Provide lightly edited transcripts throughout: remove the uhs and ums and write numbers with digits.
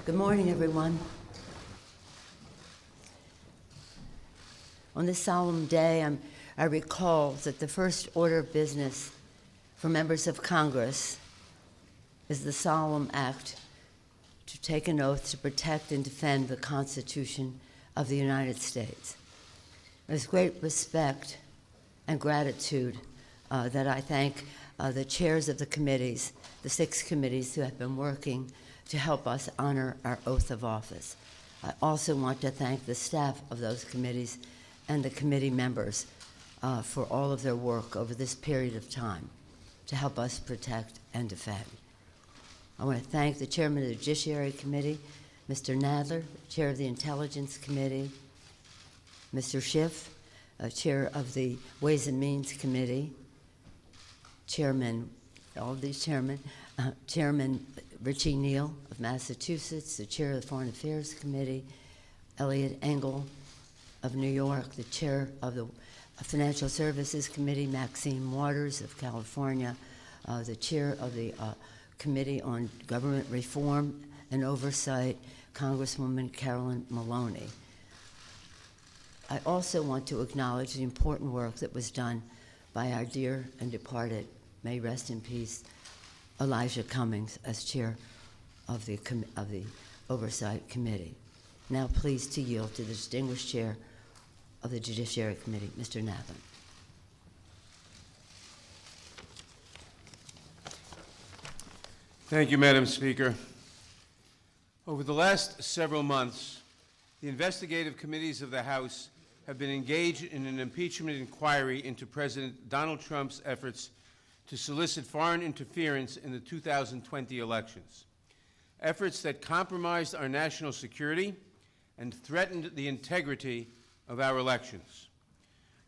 Good morning, everyone. On this solemn day, I recall that the first order of business for members of Congress is the solemn act to take an oath to protect and defend the Constitution of the United States. With great respect and gratitude that I thank the chairs of the committees, the 6 committees who have been working to help us honor our oath of office. I also want to thank the staff of those committees and the committee members for all of their work over this period of time to help us protect and defend. I want to thank the chairman of the Judiciary Committee, Mr. Nadler, chair of the Intelligence Committee, Mr. Schiff, chair of the Ways and Means Committee, chairman, all of these chairmen, Chairman Richie Neal of Massachusetts, the chair of the Foreign Affairs Committee, Eliot Engel of New York, the chair of the Financial Services Committee, Maxine Waters of California, the chair of the Committee on Government Reform and Oversight, Congresswoman Carolyn Maloney. I also want to acknowledge the important work that was done by our dear and departed, may rest in peace, Elijah Cummings as chair of the Oversight Committee. Now pleased to yield to the distinguished chair of the Judiciary Committee, Mr. Nadler. Thank you, Madam Speaker. Over the last several months, the investigative committees of the House have been engaged in an impeachment inquiry into President Donald Trump's efforts to solicit foreign interference in the 2020 elections, efforts that compromised our national security and threatened the integrity of our elections.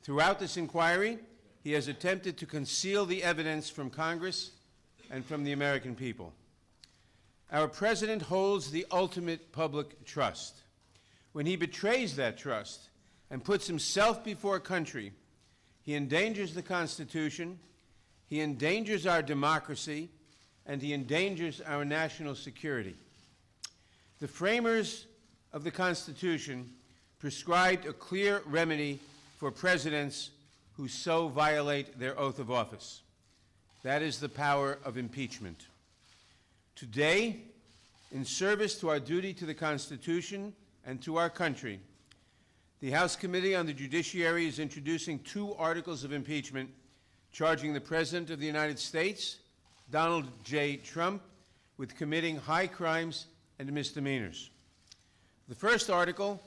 Throughout this inquiry, he has attempted to conceal the evidence from Congress and from the American people. Our president holds the ultimate public trust. When he betrays that trust and puts himself before country, he endangers the Constitution, he endangers our democracy, and he endangers our national security. The framers of the Constitution prescribed a clear remedy for presidents who so violate their oath of office. That is the power of impeachment. Today, in service to our duty to the Constitution and to our country, the House Committee on the Judiciary is introducing 2 articles of impeachment charging the President of the United States, Donald J. Trump, with committing high crimes and misdemeanors. The first article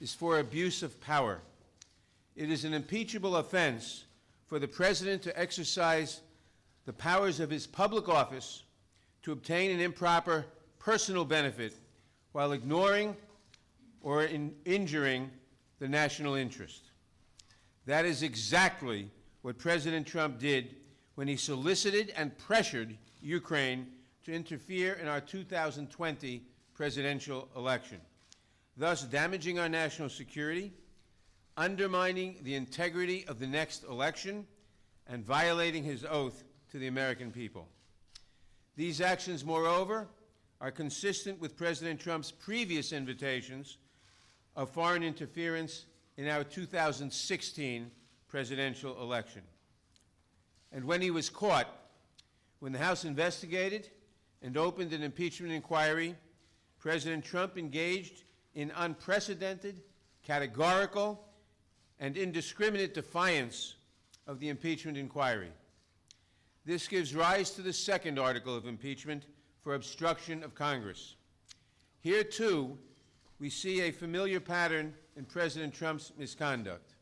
is for abuse of power. It is an impeachable offense for the President to exercise the powers of his public office to obtain an improper personal benefit while ignoring or injuring the national interest. That is exactly what President Trump did when he solicited and pressured Ukraine to interfere in our 2020 presidential election, thus damaging our national security, undermining the integrity of the next election, and violating his oath to the American people. These actions, moreover, are consistent with President Trump's previous invitations of foreign interference in our 2016 presidential election. And when he was caught, when the House investigated and opened an impeachment inquiry, President Trump engaged in unprecedented, categorical, and indiscriminate defiance of the impeachment inquiry. This gives rise to the second article of impeachment for obstruction of Congress. Here, too, we see a familiar pattern in President Trump's misconduct.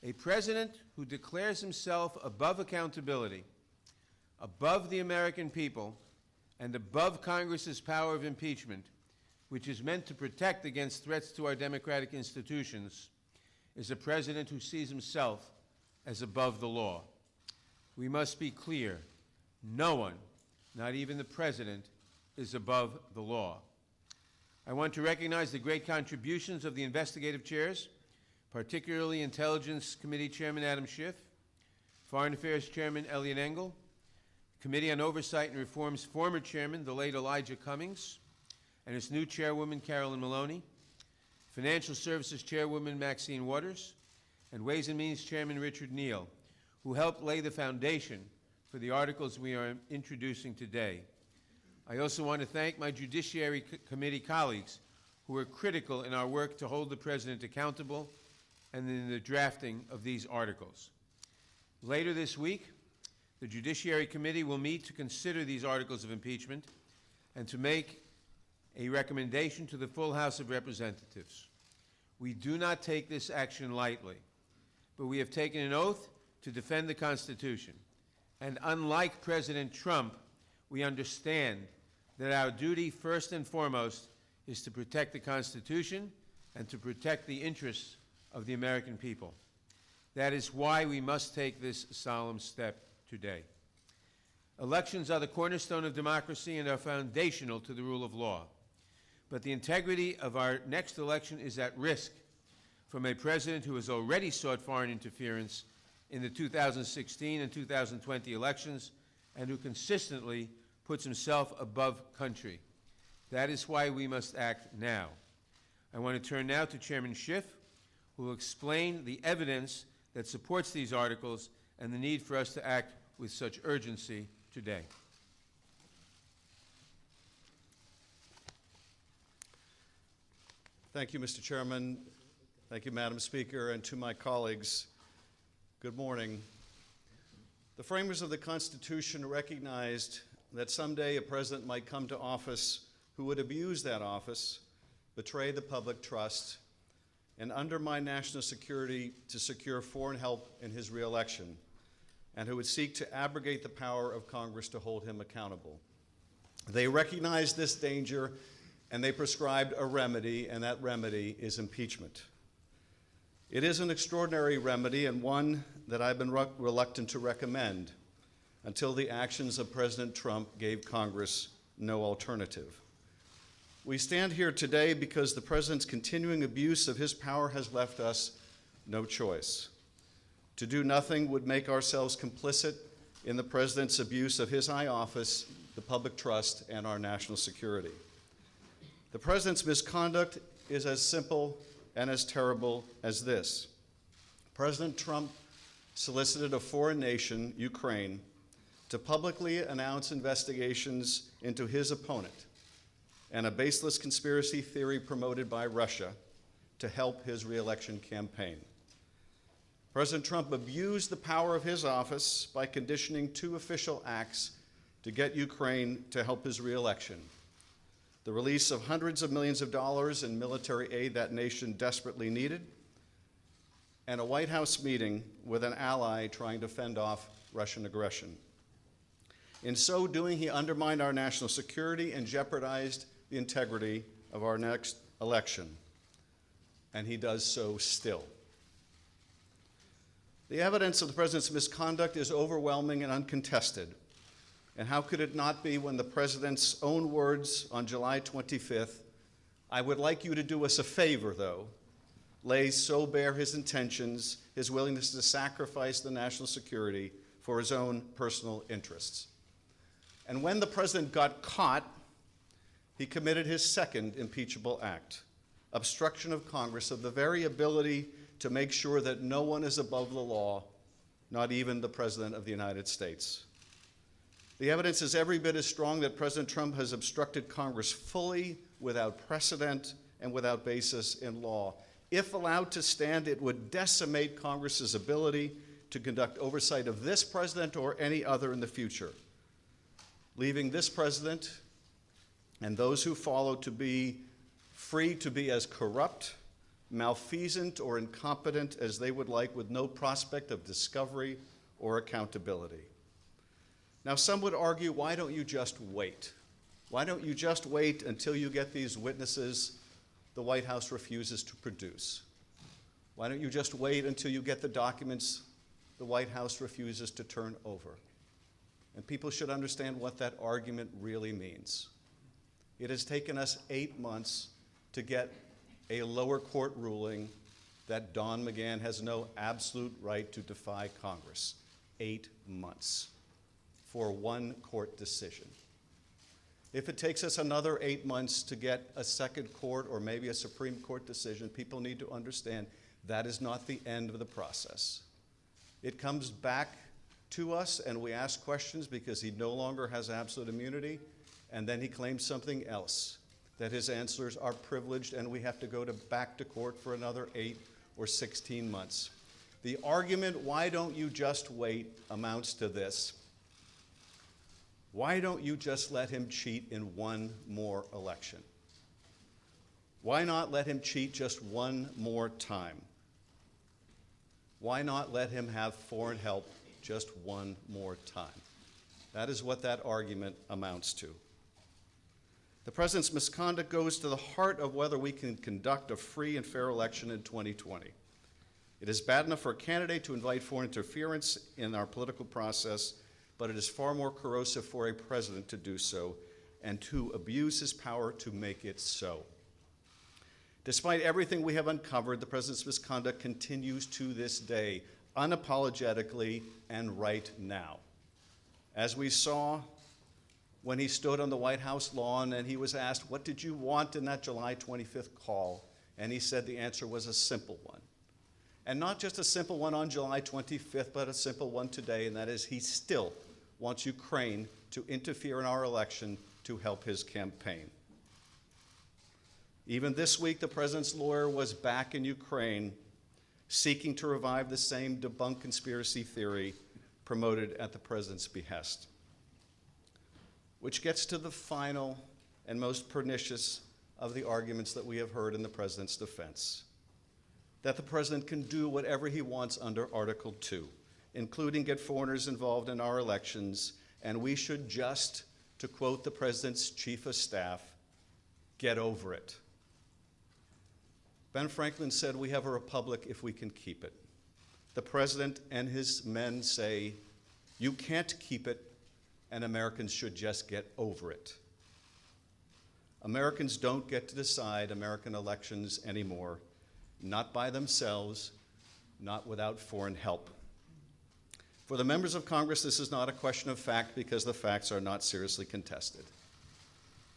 A president who declares himself above accountability, above the American people, and above Congress's power of impeachment, which is meant to protect against threats to our democratic institutions, is a president who sees himself as above the law. We must be clear. No one, not even the president, is above the law. I want to recognize the great contributions of the investigative chairs, particularly Intelligence Committee Chairman Adam Schiff, Foreign Affairs Chairman Eliot Engel, Committee on Oversight and Reform's former chairman, the late Elijah Cummings, and its new chairwoman, Carolyn Maloney, Financial Services Chairwoman, Maxine Waters, and Ways and Means Chairman, Richard Neal, who helped lay the foundation for the articles we are introducing today. I also want to thank my Judiciary Committee colleagues who were critical in our work to hold the President accountable and in the drafting of these articles. Later this week, the Judiciary Committee will meet to consider these articles of impeachment and to make a recommendation to the full House of Representatives. We do not take this action lightly, but we have taken an oath to defend the Constitution. And unlike President Trump, we understand that our duty, first and foremost, is to protect the Constitution and to protect the interests of the American people. That is why we must take this solemn step today. Elections are the cornerstone of democracy and are foundational to the rule of law. But the integrity of our next election is at risk from a president who has already sought foreign interference in the 2016 and 2020 elections and who consistently puts himself above country. That is why we must act now. I want to turn now to Chairman Schiff, who will explain the evidence that supports these articles and the need for us to act with such urgency today. Thank you, Mr. Chairman. Thank you, Madam Speaker, and to my colleagues, good morning. The framers of the Constitution recognized that someday a president might come to office who would abuse that office, betray the public trust, and undermine national security to secure foreign help in his reelection, and who would seek to abrogate the power of Congress to hold him accountable. They recognized this danger, and they prescribed a remedy, and that remedy is impeachment. It is an extraordinary remedy and one that I've been reluctant to recommend until the actions of President Trump gave Congress no alternative. We stand here today because the president's continuing abuse of his power has left us no choice. To do nothing would make ourselves complicit in the president's abuse of his high office, the public trust, and our national security. The president's misconduct is as simple and as terrible as this. President Trump solicited a foreign nation, Ukraine, to publicly announce investigations into his opponent and a baseless conspiracy theory promoted by Russia to help his reelection campaign. President Trump abused the power of his office by conditioning two official acts to get Ukraine to help his reelection: the release of hundreds of millions of dollars in military aid that nation desperately needed, and a White House meeting with an ally trying to fend off Russian aggression. In so doing, he undermined our national security and jeopardized the integrity of our next election, and he does so still. The evidence of the president's misconduct is overwhelming and uncontested. And how could it not be when the president's own words on July 25th, "I would like you to do us a favor, though," lays so bare his intentions, his willingness to sacrifice the national security for his own personal interests. And when the president got caught, he committed his second impeachable act, obstruction of Congress of the very ability to make sure that no one is above the law, not even the President of the United States. The evidence is every bit as strong that President Trump has obstructed Congress fully, without precedent, and without basis in law. If allowed to stand, it would decimate Congress's ability to conduct oversight of this president or any other in the future, leaving this president and those who follow to be free to be as corrupt, malfeasant, or incompetent as they would like, with no prospect of discovery or accountability. Now, some would argue, why don't you just wait? Why don't you just wait until you get these witnesses the White House refuses to produce? Why don't you just wait until you get the documents the White House refuses to turn over? And people should understand what that argument really means. It has taken us 8 months to get a lower court ruling that Don McGahn has no absolute right to defy Congress. 8 months for one court decision. If it takes us another 8 months to get a second court or maybe a Supreme Court decision, people need to understand that is not the end of the process. It comes back to us and we ask questions because he no longer has absolute immunity, and then he claims something else, that his answers are privileged and we have to go back to court for another 8 or 16 months. The argument, why don't you just wait, amounts to this. Why don't you just let him cheat in one more election? Why not let him cheat just one more time? Why not let him have foreign help just one more time? That is what that argument amounts to. The president's misconduct goes to the heart of whether we can conduct a free and fair election in 2020. It is bad enough for a candidate to invite foreign interference in our political process, but it is far more corrosive for a president to do so and to abuse his power to make it so. Despite everything we have uncovered, the president's misconduct continues to this day, unapologetically and right now. As we saw when he stood on the White House lawn and he was asked, what did you want in that July 25th call? And he said the answer was a simple one. And not just a simple one on July 25th, but a simple one today, and that is he still wants Ukraine to interfere in our election to help his campaign. Even this week, the president's lawyer was back in Ukraine seeking to revive the same debunked conspiracy theory promoted at the president's behest. Which gets to the final and most pernicious of the arguments that we have heard in the president's defense, that the president can do whatever he wants under Article 2, including get foreigners involved in our elections, and we should just, to quote the president's chief of staff, get over it. Ben Franklin said, we have a republic if we can keep it. The president and his men say, you can't keep it, and Americans should just get over it. Americans don't get to decide American elections anymore, not by themselves, not without foreign help. For the members of Congress, this is not a question of fact because the facts are not seriously contested.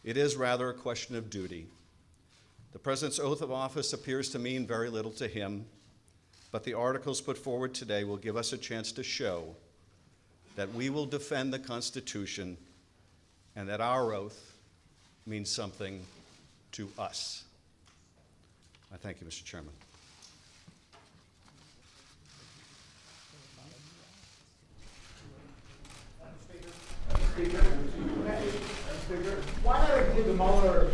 It is rather a question of duty. The president's oath of office appears to mean very little to him, but the articles put forward today will give us a chance to show that we will defend the Constitution and that our oath means something to us. I thank you, Mr. Chairman. Why not give the Mueller